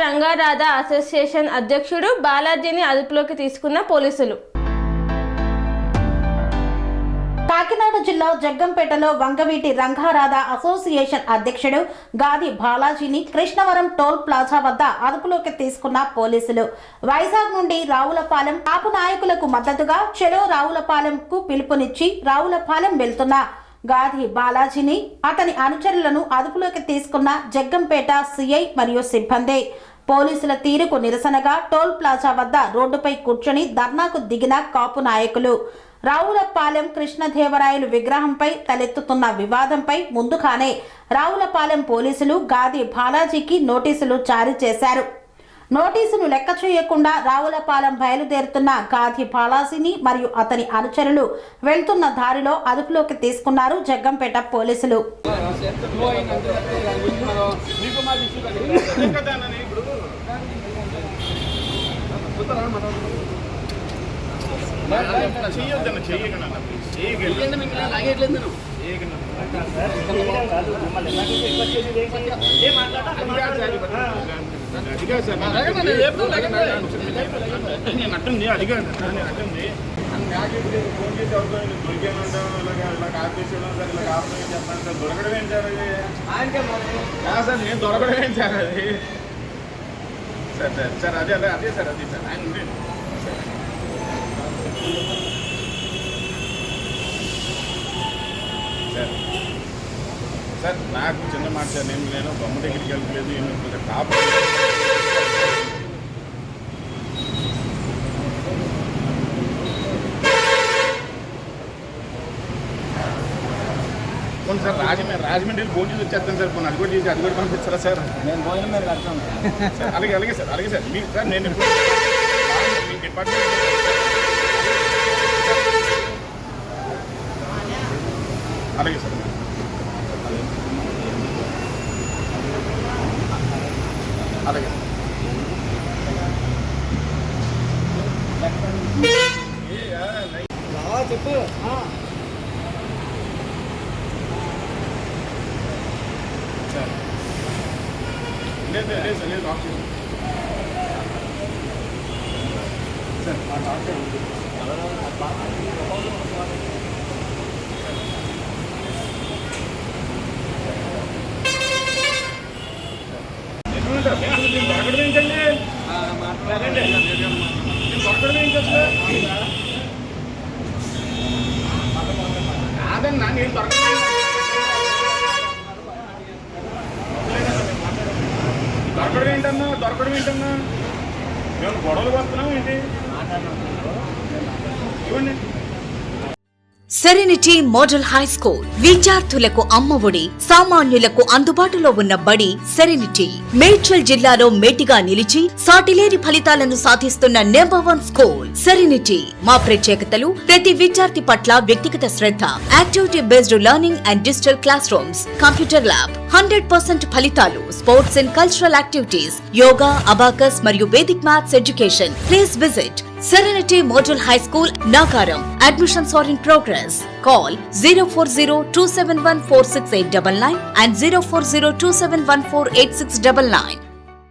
రంగారాధ association అధ్యక్షుడు బాలాజీని అదుపులోకి తీసుకున్న పోలీసులు. కాకినాడ జిల్లా జగ్గంపేటలో వంగవీటి రంగారాధ అసోసియేషన్ అధ్యక్షుడు గాది బాలాజీని కృష్ణవరం టోల్ ప్లాజా వద్ద అదుపులోకి తీసుకున్న పోలీసులు. వైజాగ్ నుండి రావులపాలెం కాపు నాయకులకు మద్దతుగా చెలో రావులపాలెంకు పిలుపునిచ్చి రావులపాలెం వెళ్తున్న గాది బాలాజీని అతని అనుచరులను అదుపులోకి తీసుకున్న జగ్గంపేట సిఐ మరియు సిబ్బంది. పోలీసుల తీరుకు నిరసనగా టోల్ ప్లాజా వద్ద రోడ్డుపై కూర్చొని ధర్నాకు దిగిన కాపు నాయకులు రావులపాలెం కృష్ణదేవరాయలు విగ్రహంపై తలెత్తుతున్న వివాదంపై ముందుగానే రావులపాలెం పోలీసులు గాది బాలాజీకి నోటీసులు జారీ చేశారు. నోటీసును లెక్క చేయకుండా రావులపాలెం బయలుదేరుతున్న గాది బాలాజీని మరియు అతని అనుచరులు వెళ్తున్న దారిలో అదుపులోకి తీసుకున్నారు జగ్గంపేట పోలీసులు. అట్టుంది అడిగాను అట్టుంది చెప్పండి సార్ దొరకడం ఏంటి సార్ నేను దొరకడం ఏంటి సార్ అది సార్ సార్ అదే అదే అదే సార్ అదే సార్ ఆయన ఉండే సార్ సార్ నాకు చిన్న మాట సార్ నేను బొమ్మ దగ్గరికి వెళ్ళలేదు ఏమి కాపు సార్ రాజమండ్రి భోజనం వచ్చేస్తాను సార్ కొన్ని అది కూడా చేసి అది కూడా పంపిస్తారా సార్ నేను భోజనం మీద కడతాను సార్ అలాగే అలాగే సార్ అలాగే సార్ మీకు సార్ నేను మీ డిపార్ట్మెంట్ అలాగే సార్ అలాగే చెప్పు లేదు లేదు సార్ లేదు ఆప్షన్ సార్ దొరకడం ఏంటండి దొరకడం ఏంటి అసలు కాదన్నా నేను దొరకడం దొరకడం ఏంటన్నా మేము గొడవలు పడుతున్నాం ఏంటి ఇవ్వండి. సెరెనిటీ మోడల్ హై స్కూల్ విద్యార్థులకు అమ్మఒడి, సామాన్యులకు అందుబాటులో ఉన్న బడి సెరెనిటీ. మేడ్చల్ జిల్లాలో మేటిగా నిలిచి సాటిలేని ఫలితాలను సాధిస్తున్న #1 స్కూల్ సెరెనిటీ. మా ప్రత్యేకతలు ప్రతి విద్యార్థి పట్ల వ్యక్తిగత శ్రద్ధ, activity based learning and digital classrooms, computer lab, 100% ఫలితాలు, sports and cultural activities, yoga, abacus మరియు Vedic maths education. Please visit Serenity Model High School, Nagaram. Admissions are in progress. Call 040-271-46899 and 040-271-48699.